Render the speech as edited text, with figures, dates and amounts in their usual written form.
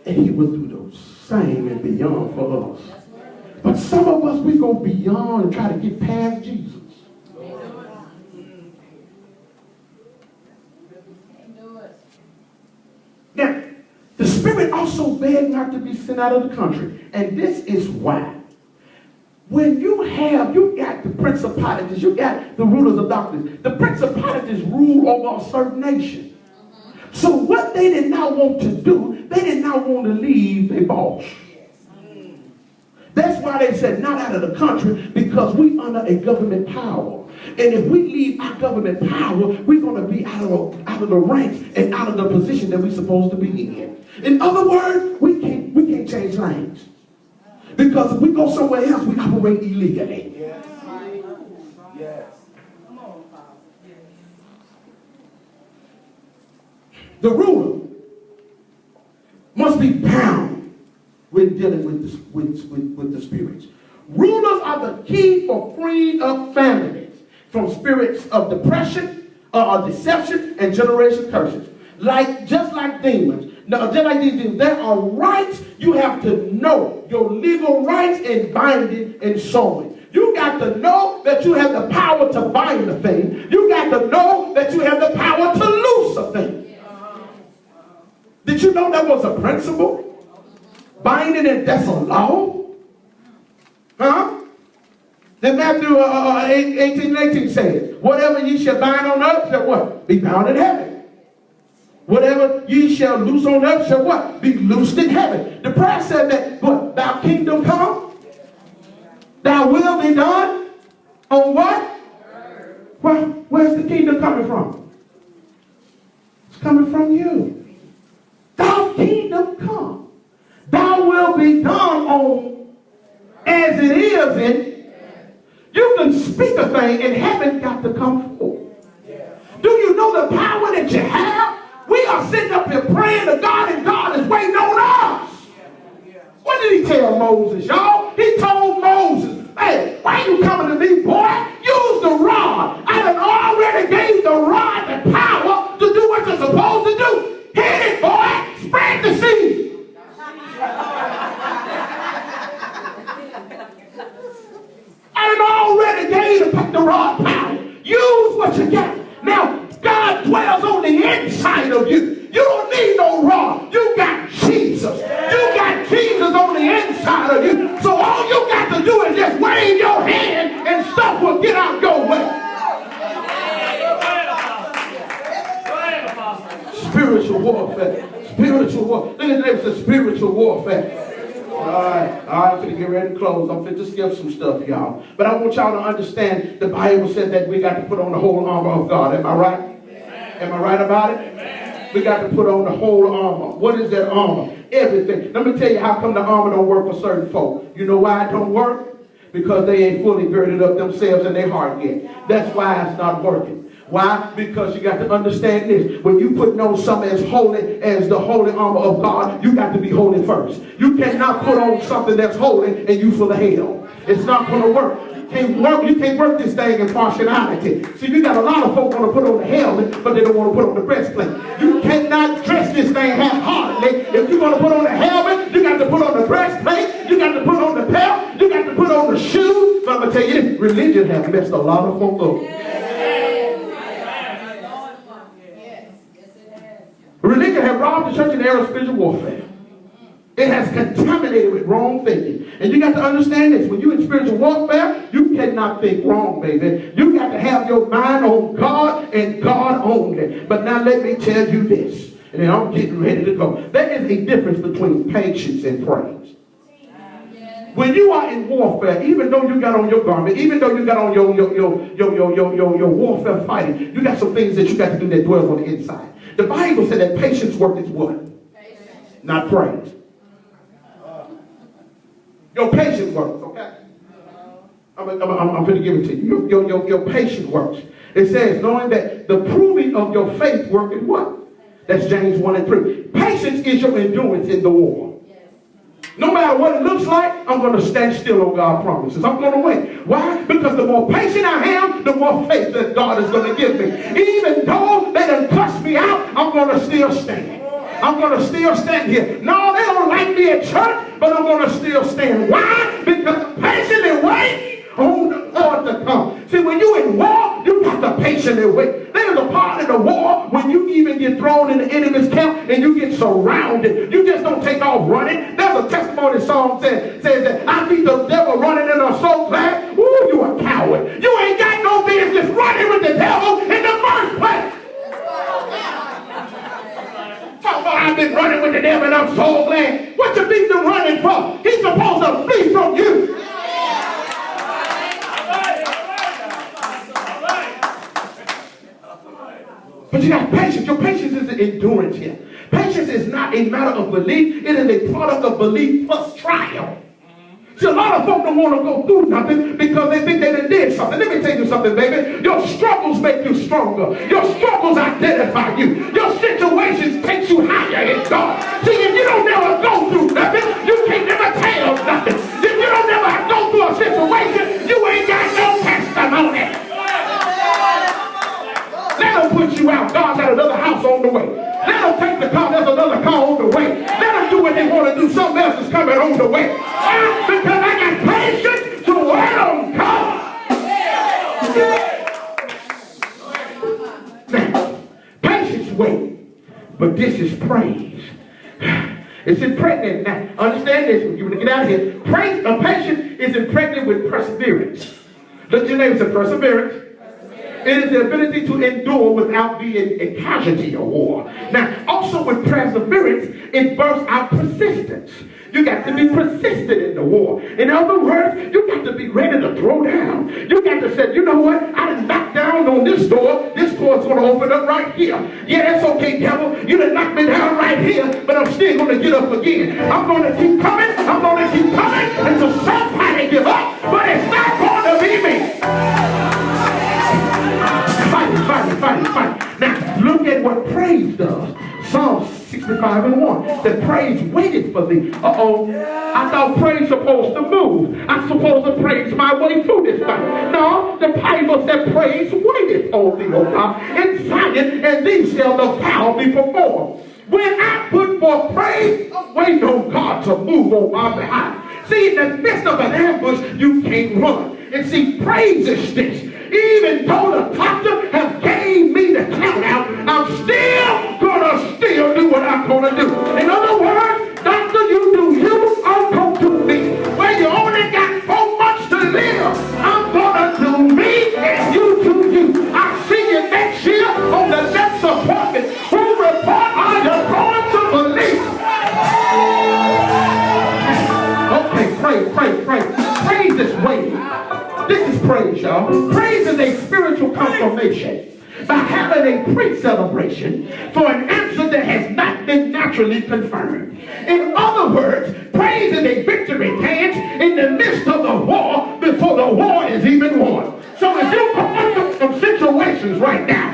And he will do the same and beyond for us. But some of us, we go beyond and try to get past Jesus. Now, the Spirit also begged not to be sent out of the country. And this is why. When you got the principalities, you got the rulers of darkness. The principalities rule over a certain nation. So what they did not want to do, they did not want to leave their boss. That's why they said not out of the country, because we under a government power. And if we leave our government power, we're going to be out of the ranks and out of the position that we're supposed to be in. In other words, we can't change lanes. Because if we go somewhere else, we operate illegally. Yes. Yes. Come on, Father. The ruler must be bound with dealing with the spirits. Rulers are the key for freeing up families from spirits of depression, deception, and generation curses. Just like demons. Now, just like these demons, there are rights. You have to know your legal rights in binding and sowing. You got to know that you have the power to bind a thing. You got to know that you have the power to loose a thing. Did you know that was a principle? Binding and that's a law? Huh? Then Matthew 18:18 says, whatever ye shall bind on earth shall what? Be bound in heaven. Whatever ye shall loose on earth shall what? Be loosed in heaven. The prayer said that what? Thy kingdom come, thy will be done on what? Well, where's the kingdom coming from? It's coming from you. Thy kingdom come, thy will be done on as it is in. You can speak a thing and heaven got to come forth. Do you know the power that you have? We are sitting up here praying to God, and God is waiting on us. What did he tell Moses, y'all? He told Moses, hey, why you coming to me, boy? Use the rod. I done already gave the rod the power to do what you're supposed to do. Hit it, boy. Spread the seed. I done already gave the rod power. Use what you got. Now, God dwells on the inside of you. You don't need no rod. You got Jesus. You got Jesus on the inside of you. So all you got to do is just wave your hand and stuff will get out your way. Spiritual warfare. Spiritual warfare. Look at the name, it says spiritual warfare. All right, I'm going to get ready to close. I'm going to skip some stuff, y'all. But I want y'all to understand the Bible said that we got to put on the whole armor of God. Am I right? Amen. Am I right about it? Amen. We got to put on the whole armor. What is that armor? Everything. Let me tell you how come the armor don't work for certain folk. You know why it don't work? Because they ain't fully girded up themselves in their heart yet. That's why it's not working. Why? Because you got to understand this. When you put on something as holy as the holy armor of God, you got to be holy first. You cannot put on something that's holy and you full of hell. It's not going to work. You can't work this thing in partiality. See, you got a lot of folks want to put on the helmet, but they don't want to put on the breastplate. You cannot dress this thing half-heartedly. If you're going to put on the helmet, you got to put on the breastplate. You got to put on the belt. You got to put on the shoes. But I'm going to tell you this, religion has messed a lot of folks up. Religion has robbed the church in the era of spiritual warfare. It has contaminated with wrong thinking. And you got to understand this. When you're in spiritual warfare, you cannot think wrong, baby. You got to have your mind on God and God only. But now let me tell you this. And then I'm getting ready to go. There is a difference between patience and praise. When you are in warfare, even though you got on your garment, even though you got on your warfare fighting, you got some things that you got to do that dwells on the inside. The Bible said that patience work is what? Patience. Not praise. Your patience works, okay? I'm going to give it to you. Your patience works. It says, knowing that the proving of your faith worketh what? That's James 1 and 3. Patience is your endurance in the war. No matter what it looks like, I'm going to stand still on God's promises. I'm going to wait. Why? Because the more patient I am, the more faith that God is going to give me. Even though they done cuss me out, I'm going to still stand. I'm going to still stand here. No, they don't might be at church, but I'm going to still stand. Why? Because patiently wait on the Lord to come. See, when you're in war, you got to patiently wait. There's a part of the war when you even get thrown in the enemy's camp and you get surrounded. You just don't take off running. There's a testimony song says that I beat the devil running and I'm so glad. Ooh, you a coward. You ain't got no business running with the devil in the first place. I've been running with the devil and I'm so glad. What you beat him running for? He's supposed to flee from you. But you got patience. Your patience is an endurance here. Patience is not a matter of belief. It is a product of belief plus trial. See, a lot of folk don't want to go through nothing because they think they done did something. Let me tell you something, baby. Your struggles make you stronger. Your struggles identify you. Your situations take you higher in God. See, if you don't never go through nothing, you can't never tell nothing. If you don't never go through a situation, you ain't got no testimony. Let them put you out. God got another house on the way. Let them take the car. There's another car on the way. Let them do what they want to do. Something else is coming on the way. Because I got patience to wait on God. Now, patience wait. But this is praise. It's impregnated. Now, understand this. You're going to get out of here. Patience is impregnated with perseverance. Look at your name. It's a perseverance. It is the ability to endure without being a casualty of war. Now, also with perseverance, it births out persistence. You got to be persistent in the war. In other words, you got to be ready to throw down. You got to say, you know what? I done knocked down on this door. This door's going to open up right here. Yeah, that's okay, devil. You done knocked me down right here, but I'm still going to get up again. I'm going to keep coming. I'm going to keep coming until somebody give up, but it's not going to be me. Fight. Now, look at what praise does. Psalm 65:1. The praise waited for thee. I thought praise supposed to move. I'm supposed to praise my way through this thing. No, the Bible said praise waited on thee, O God, in Zion, and these shall the vow be performed. When I put forth praise, I'm waiting on God to move on my behalf. See, in the midst of an ambush, you can't run. And see, praise is this. Even though the doctor have gave me the count out, I'm still gonna do what I'm gonna do. In other words, doctor, you do you, I'm gonna do me. Well, you only got 4 months to live. I'm gonna do me and you do you. I'll see you next year on the next appointment. Who report are you going to believe? Okay, pray. Praise is waiting. This is praise, y'all. Praise is a spiritual confirmation by having a pre-celebration for an answer that has not been naturally confirmed. In other words, praise is a victory dance in the midst of the war before the war is even won. So if you're going through some situations right now,